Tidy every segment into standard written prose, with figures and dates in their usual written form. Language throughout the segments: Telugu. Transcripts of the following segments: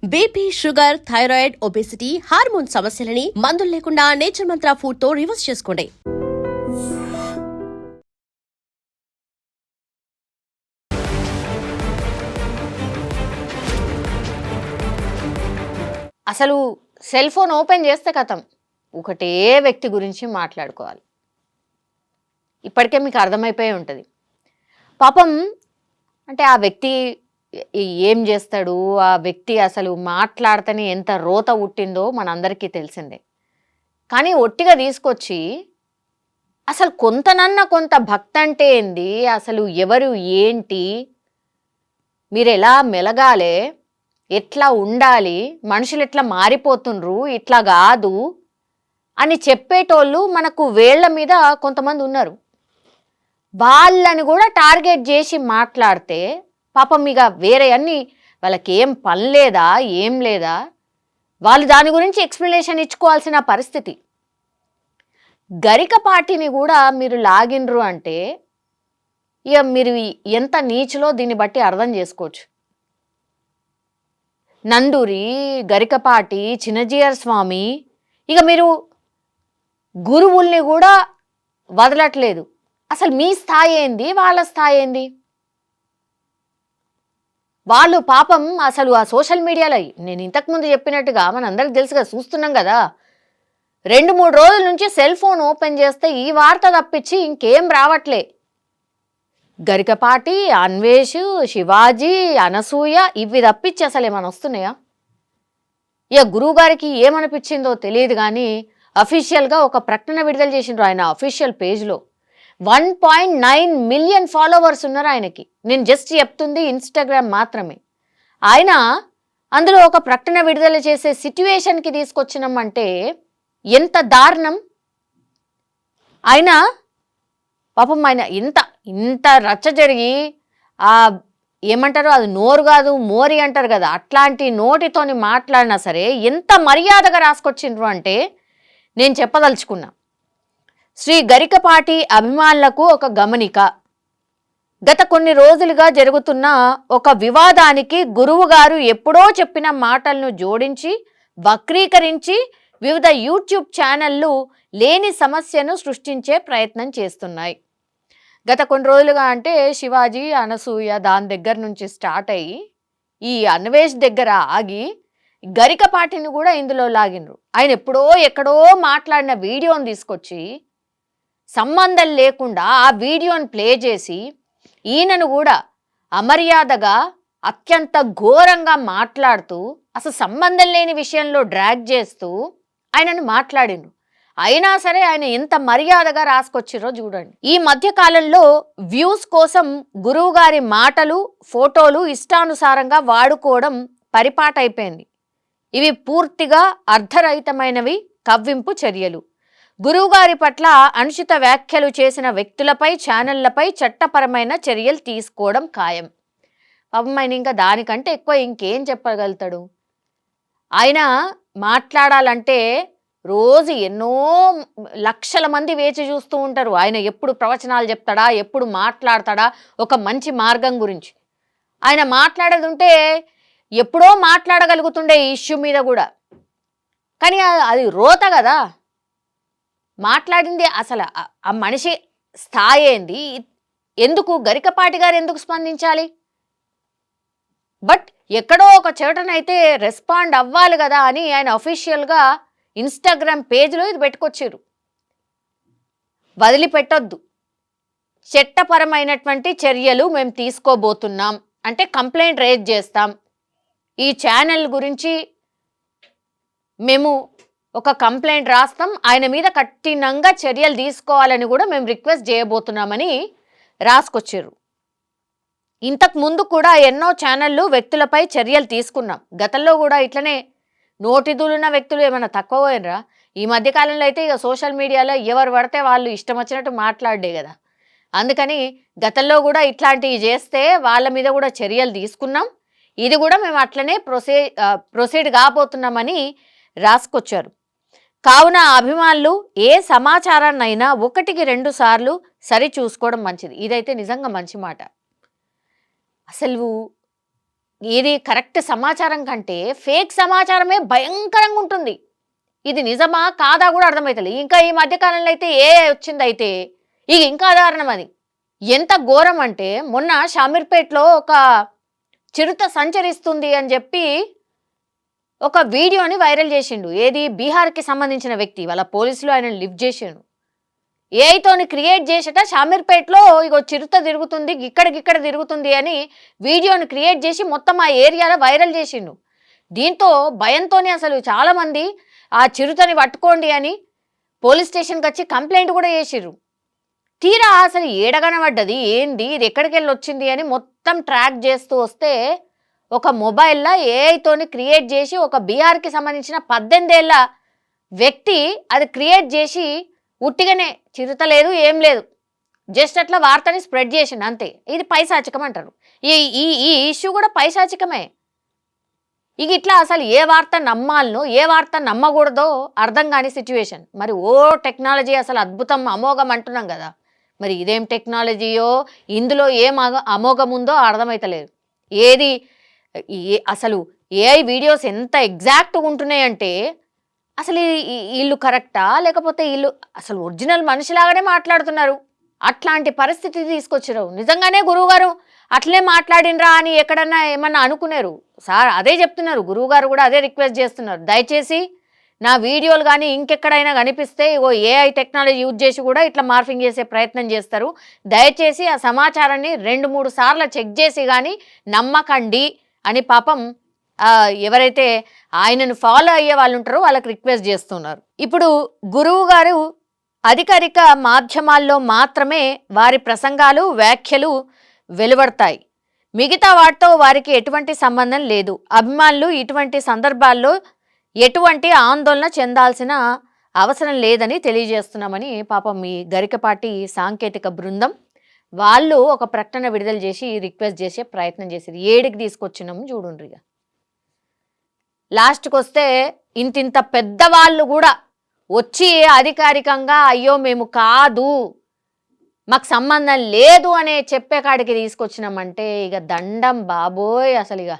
BP, sugar, thyroid, obesity, hormone సమస్యలని మందులు లేకుండా నేచర్ మంత్ర ఫుడ్ తో రివర్స్ చేసుకోండి. అసలు సెల్ ఫోన్ ఓపెన్ చేస్తే కథం ఒకటే వ్యక్తి గురించి మాట్లాడుకోవాలి. ఇప్పటికే మీకు అర్థమైపోయి ఉంటుంది. పాపం అంటే ఆ వ్యక్తి ఏం చేస్తాడు, ఆ వ్యక్తి అసలు మాట్లాడితేనే ఎంత రోత పుట్టిందో మనందరికీ తెలిసిందే. కానీ ఒట్టిగా తీసుకొచ్చి అసలు కొంత భక్తి అంటే ఏంది, అసలు ఎవరు ఏంటి, మీరు ఎలా మెలగాలి, ఎట్లా ఉండాలి, మనుషులు ఎట్లా మారిపోతుండ్రు, ఇట్లా కాదు అని చెప్పేటోళ్ళు మనకు వేళ్ల మీద కొంతమంది ఉన్నారు. వాళ్ళని కూడా టార్గెట్ చేసి మాట్లాడితే పాపం ఇక వేరే అన్ని వాళ్ళకి ఏం పని లేదా, ఏం లేదా, వాళ్ళు దాని గురించి ఎక్స్ప్లెనేషన్ ఇచ్చుకోవాల్సిన పరిస్థితి. గరికపాటిని కూడా మీరు లాగినరు అంటే ఇక మీరు ఎంత నీచులో దీన్ని బట్టి అర్థం చేసుకోవచ్చు. నందూరి, గరికపాటి, చిన్నజీయర్ స్వామి, ఇక మీరు గురువుల్ని కూడా వదలట్లేదు. అసలు మీ స్థాయి ఏంది, వాళ్ళ స్థాయి ఏంది? వాళ్ళు పాపం అసలు ఆ సోషల్ మీడియాలో నేను ఇంతకుముందు చెప్పినట్టుగా మనందరికి తెలుసుగా, చూస్తున్నాం కదా, 2-3 రోజుల నుంచి సెల్ ఫోన్ ఓపెన్ చేస్తే ఈ వార్త తప్పించి ఇంకేం రావట్లే. గరికపాటి, అన్వేష్, శివాజీ, అనసూయ ఇవి తప్పించి అసలు ఏమైనా వస్తున్నాయా? ఇక గురువు గారికి ఏమనిపించిందో తెలియదు కానీ అఫీషియల్గా ఒక ప్రకటన విడుదల చేసిండ్రు ఆయన అఫీషియల్ పేజ్లో. 1.9 మిలియన్ ఫాలోవర్స్ ఉన్నారు ఆయనకి. నేను జస్ట్ చెప్తుంది ఇన్స్టాగ్రామ్ మాత్రమే. ఆయన అందులో ఒక ప్రకటన విడుదల చేసే సిట్యువేషన్కి తీసుకొచ్చినామంటే ఎంత దారుణం. ఆయన పాపం ఆయన ఇంత రచ్చ జరిగి ఏమంటారు, అది నోరు కాదు మోరి అంటారు కదా, అట్లాంటి నోటితోని మాట్లాడినా సరే ఎంత మర్యాదగా రాసుకొచ్చిండ్రు అంటే నేను చెప్పదలుచుకున్నా. శ్రీ గరికపాటి అభిమానులకు ఒక గమనిక. గత కొన్ని రోజులుగా జరుగుతున్న ఒక వివాదానికి గురువు గారు ఎప్పుడో చెప్పిన మాటలను జోడించి వక్రీకరించి వివిధ యూట్యూబ్ ఛానళ్లు లేని సమస్యను సృష్టించే ప్రయత్నం చేస్తున్నాయి. గత కొన్ని రోజులుగా అంటే శివాజీ, అనసూయ దాని దగ్గర నుంచి స్టార్ట్ అయ్యి ఈ అన్వేష్ దగ్గర ఆగి గరికపాటిని కూడా ఇందులో లాగినరు. ఆయన ఎక్కడో మాట్లాడిన వీడియోని తీసుకొచ్చి సంబంధం లేకుండా ఆ వీడియోని ప్లే చేసి ఈయనను కూడా అమర్యాదగా అత్యంత ఘోరంగా మాట్లాడుతూ అసలు సంబంధం లేని విషయంలో డ్రాగ్ చేస్తూ ఆయనను మాట్లాడిండ్రు. అయినా సరే ఆయన ఎంత మర్యాదగా రాసుకొచ్చిరో చూడండి. ఈ మధ్య కాలంలో వ్యూస్ కోసం గురువు గారి మాటలు, ఫోటోలు ఇష్టానుసారంగా వాడుకోవడం పరిపాటైపోయింది. ఇవి పూర్తిగా అర్థరహితమైనవి, కవ్వింపు చర్యలు. గురువుగారి పట్ల అనుచిత వ్యాఖ్యలు చేసిన వ్యక్తులపై, ఛానళ్లపై చట్టపరమైన చర్యలు తీసుకోవడం ఖాయం. పాపం ఆయన ఇంకా దానికంటే ఎక్కువ ఇంకేం చెప్పగలుగుతాడు? ఆయన మాట్లాడాలంటే రోజు ఎన్నో లక్షల మంది వేచి చూస్తూ ఉంటారు. ఆయన ఎప్పుడు ప్రవచనాలు చెప్తాడా, ఎప్పుడు మాట్లాడతాడా ఒక మంచి మార్గం గురించి. ఆయన మాట్లాడేది ఉంటే ఎప్పుడో మాట్లాడగలుగుతుండే ఈ ఇష్యూ మీద కూడా. కానీ అది రోత కదా మాట్లాడింది. అసలు ఆ మనిషి స్థాయి ఏంది, ఎందుకు గరికపాటి గారు ఎందుకు స్పందించాలి? బట్ ఎక్కడో ఒక చోటనైతే రెస్పాండ్ అవ్వాలి కదా అని ఆయన అఫీషియల్గా ఇన్స్టాగ్రామ్ పేజ్లో ఇది పెట్టుకొచ్చారు. వదిలిపెట్టొద్దు, చట్టపరమైనటువంటి చర్యలు మేము తీసుకోబోతున్నాం అంటే కంప్లైంట్ రేజ్ చేస్తాం, ఈ ఛానల్ గురించి మేము ఒక కంప్లైంట్ రాస్తాం, ఆయన మీద కఠినంగా చర్యలు తీసుకోవాలని కూడా మేము రిక్వెస్ట్ చేయబోతున్నామని రాసుకొచ్చారు. ఇంతకు ముందు కూడా ఎన్నో ఛానళ్ళు వ్యక్తులపై చర్యలు తీసుకున్నాం. గతంలో కూడా ఇట్లనే నోటిదులున్న వ్యక్తులు ఏమైనా తక్కువ పోయినరా? ఈ మధ్యకాలంలో అయితే ఇక సోషల్ మీడియాలో ఎవరు పడితే వాళ్ళు ఇష్టం వచ్చినట్టు మాట్లాడే కదా. అందుకని గతంలో కూడా ఇట్లాంటివి చేస్తే వాళ్ళ మీద కూడా చర్యలు తీసుకున్నాం, ఇది కూడా మేము అట్లనే ప్రొసీడ్ కాబోతున్నామని రాసుకొచ్చారు. కావున అభిమానులు ఏ సమాచారాన్నైనా 1-2 సార్లు సరి చూసుకోవడం మంచిది. ఇదైతే నిజంగా మంచి మాట. అసలు ఇది కరెక్ట్ సమాచారం కంటే ఫేక్ సమాచారమే భయంకరంగా ఉంటుంది. ఇది నిజమా కాదా కూడా అర్థమవుతుంది. ఇంకా ఈ మధ్యకాలంలో అయితే వచ్చిందైతే ఇక ఇంకా దారుణం. అది ఎంత ఘోరం అంటే మొన్న షామీర్పేటలో ఒక చిరుత సంచరిస్తుంది అని చెప్పి ఒక వీడియోని వైరల్ చేసిండు. ఏది బీహార్కి సంబంధించిన వ్యక్తి, వాళ్ళ పోలీసులు ఆయన లిఫ్ట్ చేసిండు. ఏఐతోని క్రియేట్ చేసేట షామీర్పేటలో ఇగో చిరుత తిరుగుతుంది, ఇక్కడికిక్కడ తిరుగుతుంది అని వీడియోని క్రియేట్ చేసి మొత్తం ఆ ఏరియాలో వైరల్ చేసిండు. దీంతో భయంతోనే అసలు చాలామంది ఆ చిరుతని పట్టుకోండి అని పోలీస్ స్టేషన్కి వచ్చి కంప్లైంట్ కూడా చేసిర్రు. తీరా అసలు ఏడగనబడ్డది ఏంది, ఇది ఎక్కడికి వెళ్ళి వచ్చింది అని మొత్తం ట్రాక్ చేస్తూ వస్తే ఒక మొబైల్లో ఏఐతోని క్రియేట్ చేసి ఒక బీహార్కి సంబంధించిన 18 ఏళ్ల వ్యక్తి అది క్రియేట్ చేసి ఉట్టిగానే చిరుత లేదు ఏం లేదు జస్ట్ అట్లా వార్తని స్ప్రెడ్ చేసిండు అంతే. ఇది పైశాచికం అంటారు. ఈ ఇష్యూ కూడా పైశాచికమే. ఇక ఇట్లా అసలు ఏ వార్త నమ్మాలనో ఏ వార్త నమ్మకూడదో అర్థం కాని సిచ్యువేషన్. మరి టెక్నాలజీ అసలు అద్భుతం అమోఘం అంటున్నాం కదా, మరి ఇదేం టెక్నాలజీయో ఇందులో ఏం అమోఘం ఉందో అర్థమవుతలేదు. ఏది అసలు ఏఐ వీడియోస్ ఎంత ఎగ్జాక్ట్గా ఉంటున్నాయంటే అసలు వీళ్ళు కరెక్టా లేకపోతే వీళ్ళు అసలు ఒరిజినల్ మనిషిలాగానే మాట్లాడుతున్నారు. అట్లాంటి పరిస్థితి తీసుకొచ్చారు. నిజంగానే గురువుగారు అట్లే మాట్లాడినరా అని ఎక్కడన్నా ఏమన్నా అనుకున్నారు సార్? అదే చెప్తున్నారు గురువుగారు కూడా అదే రిక్వెస్ట్ చేస్తున్నారు. దయచేసి నా వీడియోలు కానీ ఇంకెక్కడైనా కనిపిస్తే ఇగో ఏఐ టెక్నాలజీ యూజ్ చేసి కూడా ఇట్లా మార్ఫింగ్ చేసే ప్రయత్నం చేస్తారు. దయచేసి ఆ సమాచారాన్ని 2-3 సార్లు చెక్ చేసి కానీ నమ్మకండి అని పాపం ఎవరైతే ఆయనను ఫాలో అయ్యే వాళ్ళు ఉంటారో వాళ్ళకి రిక్వెస్ట్ చేస్తున్నారు. ఇప్పుడు గురువు గారు అధికారిక మాధ్యమాల్లో మాత్రమే వారి ప్రసంగాలు వ్యాఖ్యలు వెలువడతాయి. మిగతా వాటితో వారికి ఎటువంటి సంబంధం లేదు. అభిమానులు ఇటువంటి సందర్భాల్లో ఎటువంటి ఆందోళన చెందాల్సిన అవసరం లేదని తెలియజేస్తున్నామని పాపం ఈ గరికపాటి సాంకేతిక బృందం వాళ్ళు ఒక ప్రకటన విడుదల చేసి రిక్వెస్ట్ చేసే ప్రయత్నం చేసేది. ఏడికి తీసుకొచ్చినాము చూడుండ్రిగా. లాస్ట్కి వస్తే ఇంతింత పెద్దవాళ్ళు కూడా వచ్చి అధికారికంగా అయ్యో మేము కాదు మాకు సంబంధం లేదు అనే చెప్పే కాడికి తీసుకొచ్చినామంటే ఇక దండం బాబోయ్. అసలు ఇక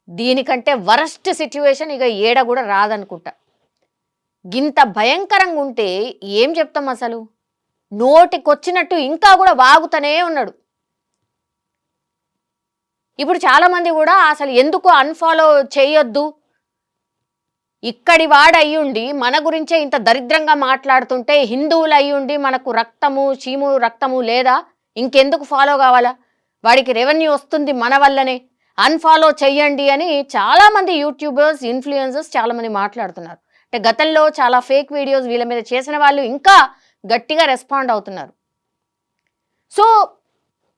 దీనికంటే వరస్ట్ సిచ్యువేషన్ ఇక ఏడ కూడా రాదనుకుంటా. గింత భయంకరంగా ఉంటే ఏం చెప్తాం అసలు? నోటికొచ్చినట్టు ఇంకా కూడా వాగుతూనే ఉన్నాడు. ఇప్పుడు చాలామంది కూడా అసలు ఎందుకు అన్ఫాలో చేయొద్దు, ఇక్కడి వాడు అయ్యుండి మన గురించే ఇంత దరిద్రంగా మాట్లాడుతుంటే హిందువులు అయ్యుండి మనకు రక్తము చీము రక్తము లేదా ఇంకెందుకు ఫాలో కావాలా, వాడికి రెవెన్యూ వస్తుంది మన వల్లనే, అన్ఫాలో చెయ్యండి అని చాలామంది యూట్యూబర్స్ ఇన్ఫ్లుయెన్సర్స్ చాలామంది మాట్లాడుతున్నారు. అంటే గతంలో చాలా ఫేక్ వీడియోస్ వీళ్ళ మీద చేసిన వాళ్ళు ఇంకా గట్టిగా రెస్పాండ్ అవుతున్నారు. సో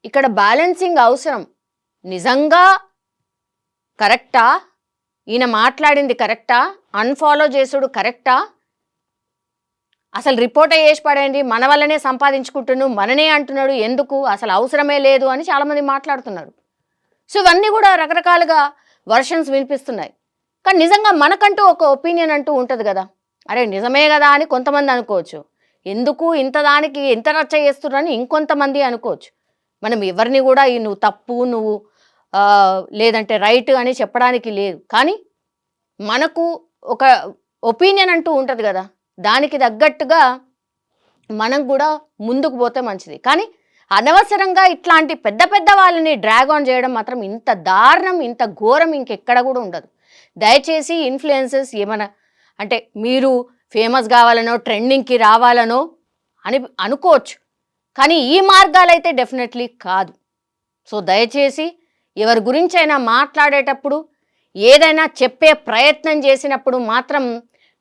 ఇక్కడ బ్యాలెన్సింగ్ అవసరం. నిజంగా కరెక్టా, ఈయన మాట్లాడింది కరెక్టా, అన్ఫాలో చేసుడు కరెక్టా, అసలు రిపోర్ట్ చేసి పడండి మన వల్లనే సంపాదించుకుంటున్నాడు మననే అంటున్నాడు ఎందుకు, అసలు అవసరమే లేదు అని చాలామంది మాట్లాడుతున్నారు. సో ఇవన్నీ కూడా రకరకాలుగా వర్షన్స్ వినిపిస్తున్నాయి. కానీ నిజంగా మనకంటూ ఒక ఒపీనియన్ అంటూ ఉంటుంది కదా, అరే నిజమే కదా అని కొంతమంది అనుకోవచ్చు, ఎందుకు ఇంత దానికి ఎంత రచ్చ చేస్తున్నారని ఇంకొంతమంది అనుకోవచ్చు. మనం ఎవరిని కూడా నువ్వు తప్పు నువ్వు లేదంటే రైట్ అని చెప్పడానికి లేదు. కానీ మనకు ఒక ఒపీనియన్ అంటూ ఉంటుంది కదా, దానికి తగ్గట్టుగా మనం కూడా ముందుకు పోతే మంచిది. కానీ అనవసరంగా ఇట్లాంటి పెద్ద పెద్ద వాళ్ళని డ్రాగ్ ఆన్ చేయడం మాత్రం ఇంత దారుణం ఇంత ఘోరం ఇంకెక్కడ కూడా ఉండదు. దయచేసి ఇన్ఫ్లుయెన్సర్స్ ఏమైనా అంటే మీరు ఫేమస్ కావాలనో ట్రెండింగ్కి రావాలనో అని అనుకోవచ్చు, కానీ ఈ మార్గాలైతే డెఫినెట్లీ కాదు. సో దయచేసి ఎవరి గురించైనా మాట్లాడేటప్పుడు ఏదైనా చెప్పే ప్రయత్నం చేసినప్పుడు మాత్రం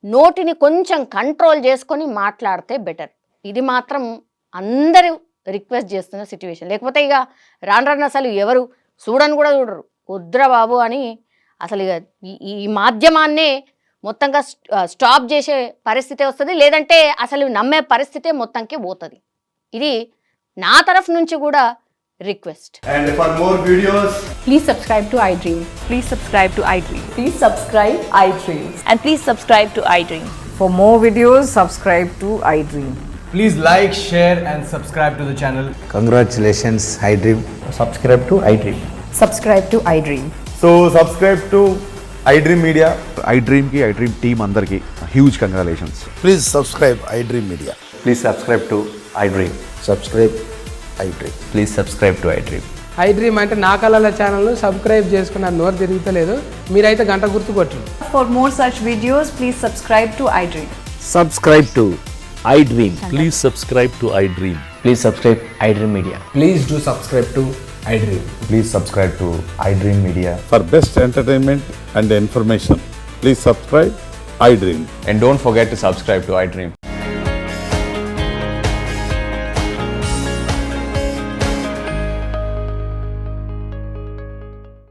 నోటిని కొంచెం కంట్రోల్ చేసుకొని మాట్లాడితే బెటర్. ఇది మాత్రం అందరూ రిక్వెస్ట్ చేస్తున్న సిచ్యువేషన్. లేకపోతే ఇక రాను అసలు ఎవరు చూడని కూడా చూడరు, వద్దురా బాబు అని అసలు ఇక ఈ మాధ్యమాన్నే మొత్తంగా స్టాప్ చేసే పరిస్థితి వస్తుంది, లేదంటే అసలు నమ్మే పరిస్థితే మొత్తంకి పోతుంది. ఇది నా తరఫు నుంచి కూడా request. And for more videos, please subscribe to iDream. Please subscribe to iDream. Please subscribe iDream. And please subscribe to iDream. For more videos, subscribe to iDream. please like, share and subscribe to the channel. Congratulations, iDream. Subscribe to iDream. Subscribe to iDream. So subscribe to iDream Media. iDream team అందరికి huge congratulations. Please subscribe iDream Media. Please subscribe to iDream. Subscribe iDream. Please subscribe to iDream. iDream అంటే నా కళల ఛానల్ను సబ్స్క్రైబ్ చేసుకున్న నోరు తిరుగుతలేదు, మీరైతే గంట గుర్తు కొట్టండి. For more such videos, please subscribe to iDream. Subscribe to iDream. Please subscribe to iDream. Please subscribe iDream Media. Please do subscribe to iDream. Please subscribe to iDream Media. For best entertainment and information, please subscribe iDream. And don't forget to subscribe to iDream.